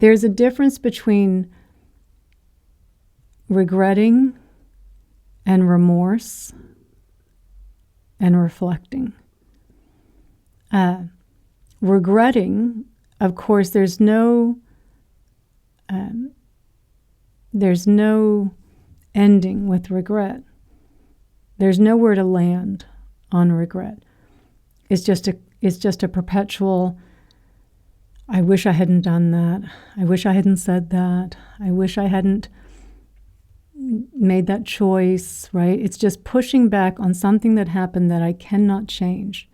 There's a difference between regretting and remorse and reflecting. Regretting, of course, there's no ending with regret. There's nowhere to land on regret. It's just a perpetual, I wish I hadn't done that. I wish I hadn't said that. I wish I hadn't made that choice, right? It's just pushing back on something that happened that I cannot change.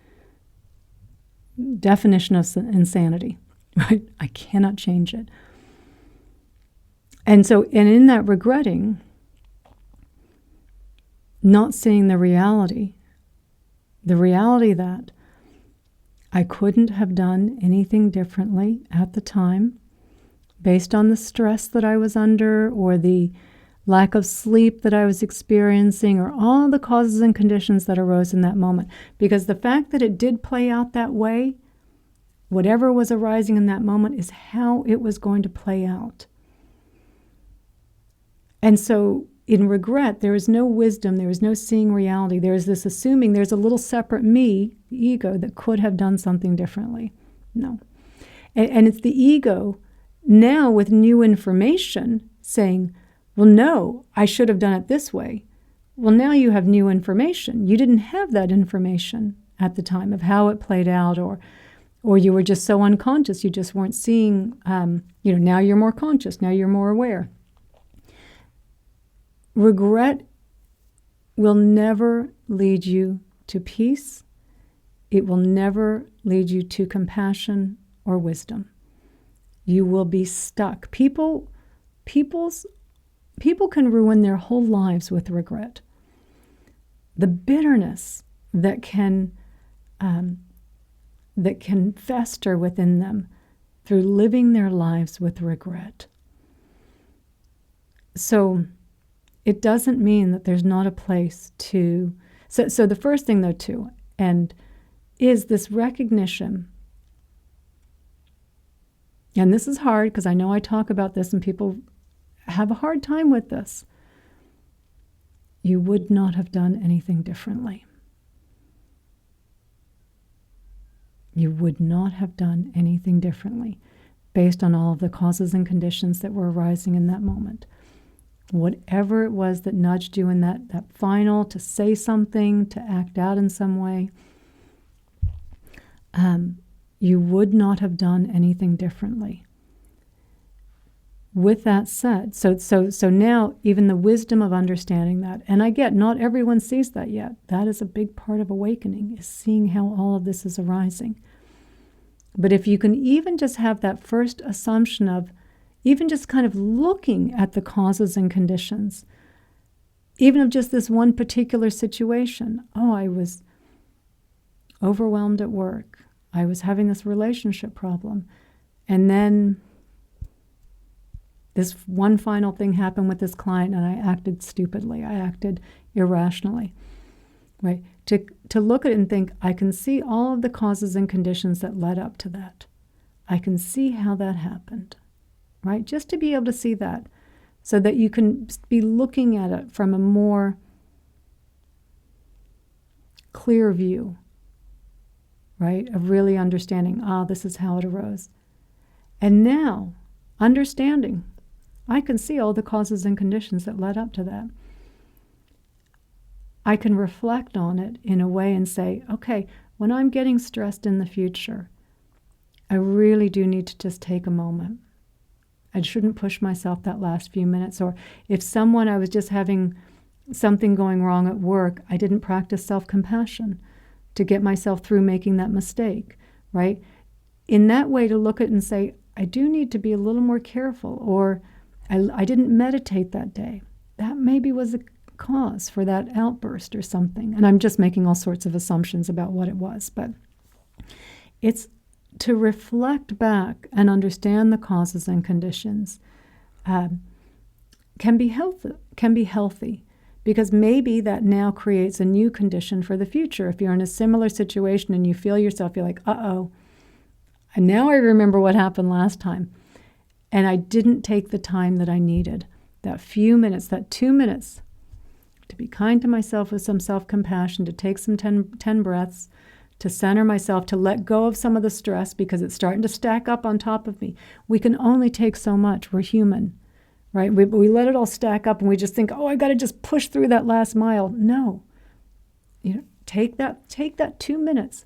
Definition of insanity, right? I cannot change it. And in that regretting, not seeing the reality that I couldn't have done anything differently at the time based on the stress that I was under or the lack of sleep that I was experiencing or all the causes and conditions that arose in that moment. Because the fact that it did play out that way, whatever was arising in that moment is how it was going to play out. And so in regret, there is no wisdom, there is no seeing reality. There is this assuming there's a little separate me, the ego, that could have done something differently. No. And it's the ego now with new information saying, well, no, I should have done it this way. Well, now you have new information. You didn't have that information at the time of how it played out, or you were just so unconscious, you just weren't seeing, now you're more conscious, now you're more aware. Regret will never lead you to peace. It will never lead you to compassion or wisdom. You will be stuck. People can ruin their whole lives with regret. The bitterness that can fester within them through living their lives with regret. So it doesn't mean that there's not a place to... So the first thing, though, too, and is this recognition, and this is hard because I know I talk about this and people have a hard time with this. You would not have done anything differently. You would not have done anything differently based on all of the causes and conditions that were arising in that moment. Whatever it was that nudged you in that final to say something, to act out in some way, you would not have done anything differently. With that said, so now even the wisdom of understanding that, and I get not everyone sees that yet. That is a big part of awakening, is seeing how all of this is arising. But if you can even just have that first assumption of even just kind of looking at the causes and conditions, even of just this one particular situation. Oh, I was overwhelmed at work. I was having this relationship problem. And then this one final thing happened with this client and I acted stupidly. I acted irrationally, right? To look at it and think, I can see all of the causes and conditions that led up to that. I can see how that happened, right? Just to be able to see that so that you can be looking at it from a more clear view, right? Of really understanding, this is how it arose. And now, understanding, I can see all the causes and conditions that led up to that. I can reflect on it in a way and say, okay, when I'm getting stressed in the future, I really do need to just take a moment. I shouldn't push myself that last few minutes. Or if I was just having something going wrong at work, I didn't practice self-compassion to get myself through making that mistake, right? In that way, to look at it and say, I do need to be a little more careful, or I didn't meditate that day. That maybe was a cause for that outburst or something. And I'm just making all sorts of assumptions about what it was, but it's to reflect back and understand the causes and conditions can be healthy because maybe that now creates a new condition for the future. If you're in a similar situation and you feel yourself, you're like, and now I remember what happened last time. And I didn't take the time that I needed, that few minutes, that 2 minutes, to be kind to myself with some self-compassion, to take some 10 breaths, to center myself, to let go of some of the stress because it's starting to stack up on top of me. We can only take so much. We're human, right? We let it all stack up and we just think, oh, I got to just push through that last mile. No. Take that 2 minutes.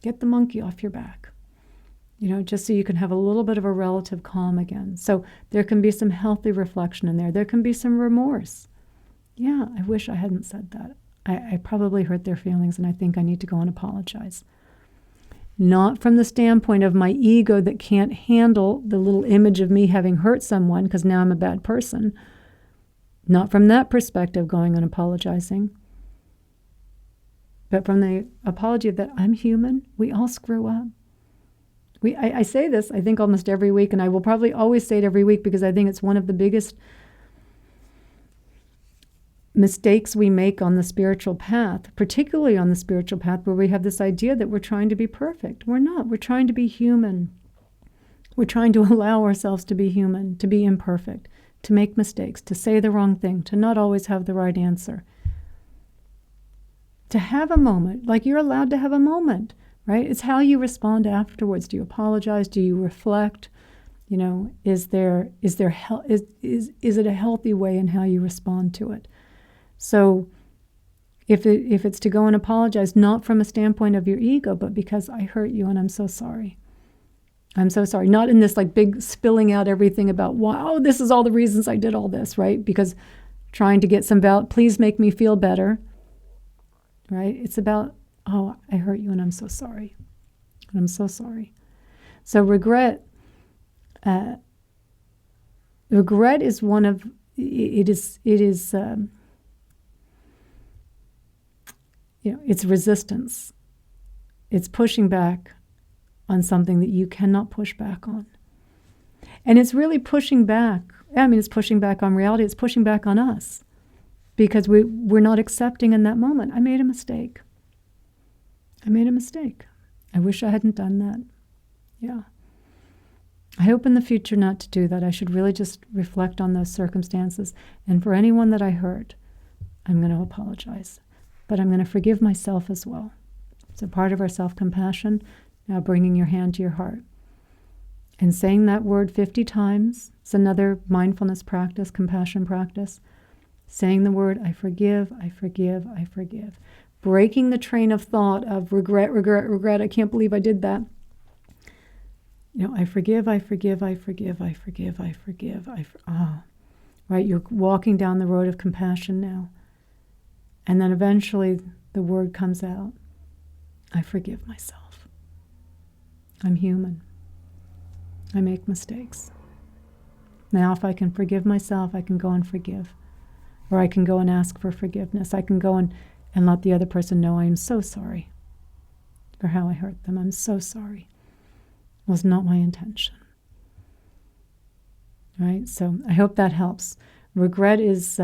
Get the monkey off your back. Just so you can have a little bit of a relative calm again. So there can be some healthy reflection in there. There can be some remorse. Yeah, I wish I hadn't said that. I probably hurt their feelings and I think I need to go and apologize. Not from the standpoint of my ego that can't handle the little image of me having hurt someone because now I'm a bad person. Not from that perspective going and apologizing. But from the apology of that I'm human, we all screw up. I say this, I think, almost every week, and I will probably always say it every week because I think it's one of the biggest mistakes we make on the spiritual path, particularly on the spiritual path where we have this idea that we're trying to be perfect. We're not. We're trying to be human. We're trying to allow ourselves to be human, to be imperfect, to make mistakes, to say the wrong thing, to not always have the right answer. To have a moment, like you're allowed to have a moment. Right? It's how you respond afterwards. Do you apologize? Do you reflect? Is it a healthy way in how you respond to it? So if it's to go and apologize, not from a standpoint of your ego, but because I hurt you and I'm so sorry. I'm so sorry. Not in this like big spilling out everything about, wow, this is all the reasons I did all this, right? Because trying to get some please make me feel better, right? It's about, oh, I hurt you and I'm so sorry. And I'm so sorry. So regret is one of, it's resistance. It's pushing back on something that you cannot push back on. And it's really pushing back. It's pushing back on reality. It's pushing back on us because we're not accepting in that moment. I made a mistake. I wish I hadn't done that. Yeah. I hope in the future not to do that. I should really just reflect on those circumstances. And for anyone that I hurt, I'm going to apologize. But I'm going to forgive myself as well. So part of our self-compassion, now bringing your hand to your heart. And saying that word 50 times. It's another mindfulness practice, compassion practice. Saying the word, I forgive, I forgive, I forgive. Breaking the train of thought of regret, I can't believe I did that. I forgive, I forgive, I forgive, I forgive, I forgive. Right, you're walking down the road of compassion now. And then eventually the word comes out, I forgive myself. I'm human. I make mistakes. Now if I can forgive myself, I can go and forgive. Or I can go and ask for forgiveness. I can go and let the other person know I am so sorry for how I hurt them. I'm so sorry. It was not my intention. Right? So I hope that helps. Regret is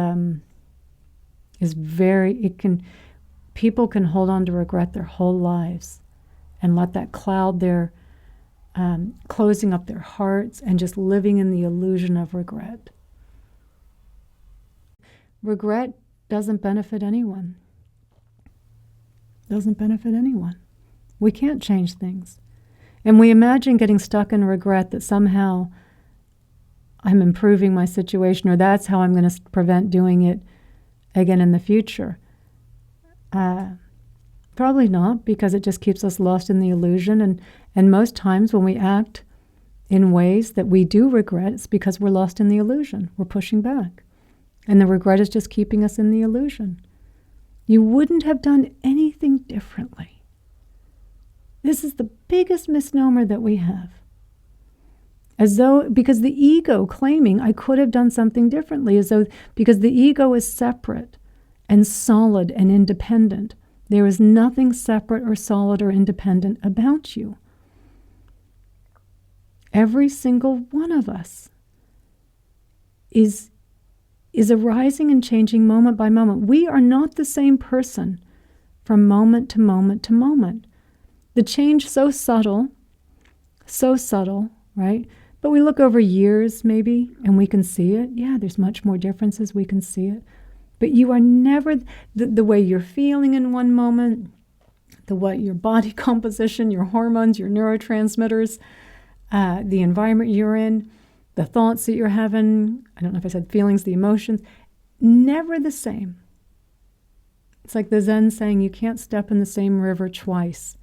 people can hold on to regret their whole lives and let that cloud their closing up their hearts and just living in the illusion of regret. Regret doesn't benefit anyone. Doesn't benefit anyone. We can't change things. And we imagine getting stuck in regret that somehow I'm improving my situation or that's how I'm going to prevent doing it again in the future. Probably not, because it just keeps us lost in the illusion. And most times when we act in ways that we do regret, it's because we're lost in the illusion. We're pushing back. And the regret is just keeping us in the illusion. You wouldn't have done anything differently. This is the biggest misnomer that we have. Because the ego claiming I could have done something differently, because the ego is separate and solid and independent. There is nothing separate or solid or independent about you. Every single one of us is arising and changing moment by moment. We are not the same person from moment to moment to moment. The change so subtle, right, But we look over years maybe and we can see it. Yeah, there's much more differences. We can see it. But you are never, the way you're feeling in one moment, the way your body composition, your hormones, your neurotransmitters, the environment you're in, the thoughts that you're having, I don't know if I said feelings, the emotions, never the same. It's like the Zen saying, you can't step in the same river twice.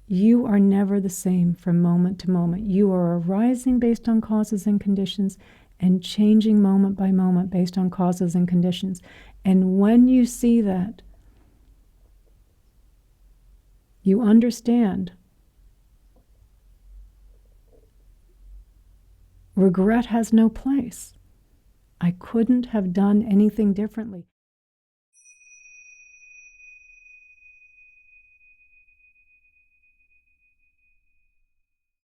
You are never the same from moment to moment. You are arising based on causes and conditions and changing moment by moment based on causes and conditions. And when you see that, you understand regret has no place. I couldn't have done anything differently.